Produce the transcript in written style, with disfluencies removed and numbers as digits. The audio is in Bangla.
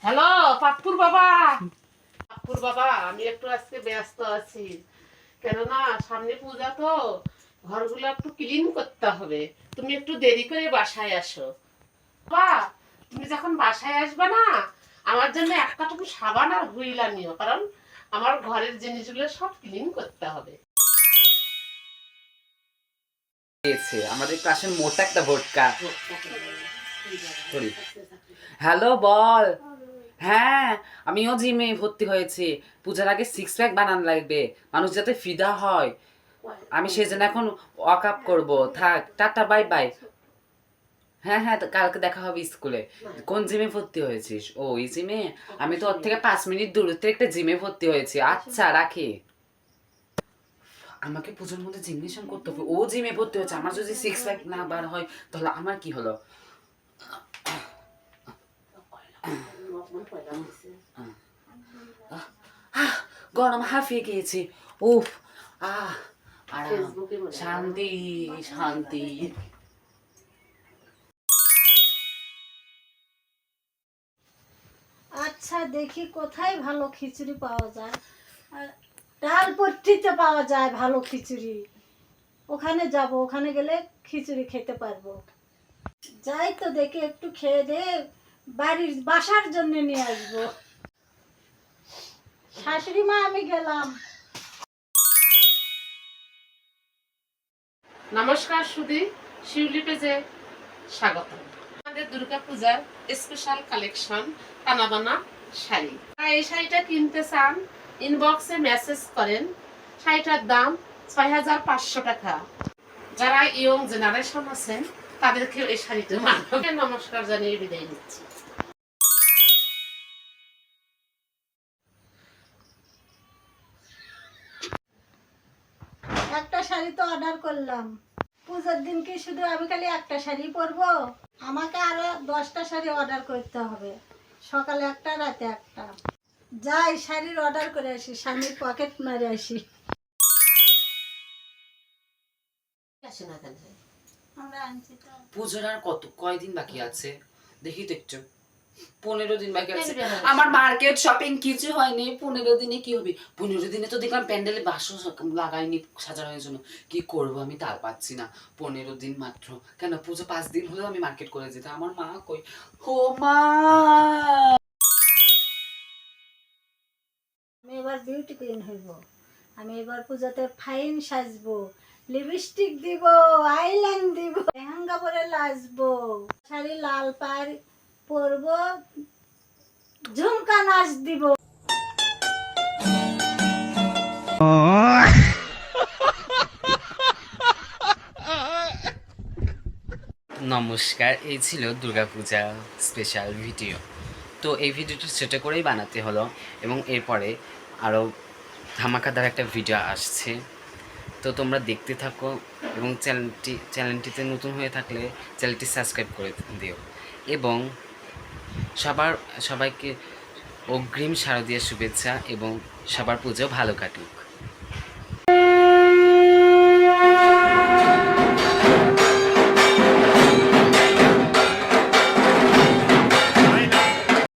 হ্যালো পাপ্পুর বাবা। পাপ্পুর বাবা, আমি একটু আজকে ব্যস্ত আছি, কেননা সামনে পূজা তো, ঘরগুলো একটু ক্লিন করতে হবে। তুমি একটু দেরি করে বাসায় আসো। বাবা, তুমি যখন বাসায় আসবে না, আমার জন্য একটা টুকু সাবান আর হুইল আনিও, কারণ আমার ঘরের জিনিসগুলো সব ক্লিন করতে হবে। আমাদের ক্লাসের মোটা একটা ভোটকা। হ্যালো বল। হ্যাঁ, আমিও জিমে ভর্তি হয়েছি। পূজার আগে 6 প্যাক বানানো লাগবে, মানুষ যাতে ফিদা হয়। আমি সেজন্য এখন ওয়াক আপ করবো। থাক, টাটা, বাই বাই। হ্যাঁ হ্যাঁ, কালকে দেখা হবে স্কুলে। কোন জিমে ভর্তি হয়েছিস? ও, এই জিমে? আমি তো ওর থেকে 5 মিনিট দূরত্বে একটা জিমে ভর্তি হয়েছি। আচ্ছা, রাখি। আমাকে পুজোর মধ্যে জিমনেশন করতে হবে। ও জিমে ভর্তি হচ্ছে, আমার যদি 6 প্যাক না বার হয় তাহলে আমার কি হলো? গরম হাঁফিয়ে গিয়েছি। উফ, আহ, আরাম, শান্তি শান্তি। আচ্ছা, দেখি কোথায় ভালো খিচুড়ি পাওয়া যায়। ডালপট্টিতে পাওয়া যায় ভালো খিচুড়ি। ওখানে যাব, ওখানে গেলে খিচুড়ি খেতে পারবো। যাই তো, দেখি একটু খেয়ে দে, বাসার জন্য নিয়ে আসবো। শাশুড়ি মা, আমি গেলাম। নমস্কার সুধী, শিউলি পেজে স্বাগত। আমাদের দুর্গা পূজার স্পেশাল কালেকশন কানাবানা শাড়ি। যারা এই শাড়িটা কিনতে চান, ইনবক্সে মেসেজ করেন। শাড়িটার দাম 6500 টাকা। যারা ইয়ং জেনারেশন আছেন তাদেরকে এই শাড়িটা মানাবে। নমস্কার জানিয়ে বিদায় নিচ্ছি। একটা শাড়ি তো অর্ডার করলাম। পুজোর দিন কি শুধু আমি খালি একটা শাড়ি পরবো? আমাকে আরো 10টা শাড়ি অর্ডার করতে হবে। সকালে একটা, রাতে একটা। যাই, শাড়ির অর্ডার করে আসি, স্বামীর পকেট মারে আসি। আমরা আনছি তো। পুজোর আর কয়দিন বাকি আছে? দেখি তো একটু। 15 দিন বাকি আছে। আমার মার্কেট শপিং কিছু হয়নি। 15 দিনে কি হবে? 15 দিনে তো দেখলাম প্যান্ডেলে বাসও লাগাইনি সাজানোর জন্য। কি করব আমি তার পাচ্ছি না। 15 দিন মাত্র। কেন, পুজো 5 দিন হলেও আমি মার্কেট করে যেতাম। আমার মা কই? ও মা! আমি এবার বিউটি কুইন হইব। আমি এবার পূজাতে ফাইন সাজবো, লিপস্টিক দিব, আইল্যান্ড দিব, লেহেঙ্গা পরে নাচবো, শাড়ি লাল পাড় পরবো, ঝুমকা নাচ দিব। নমস্কার, এই ছিল দুর্গাপূজা স্পেশাল ভিডিও। তো এই ভিডিওটা সেটা করেই বানাতে হলো, এবং এরপরে আরও ধামাকাদার একটা ভিডিও আসছে। তো তোমরা দেখতে থাকো, এবং চ্যানেলটিতে নতুন হয়ে থাকলে চ্যানেলটি সাবস্ক্রাইব করে দিও, এবং সবাইকে অগ্রিম শারদীয়া শুভেচ্ছা, এবং সবার পুজো ভালো কাটুক।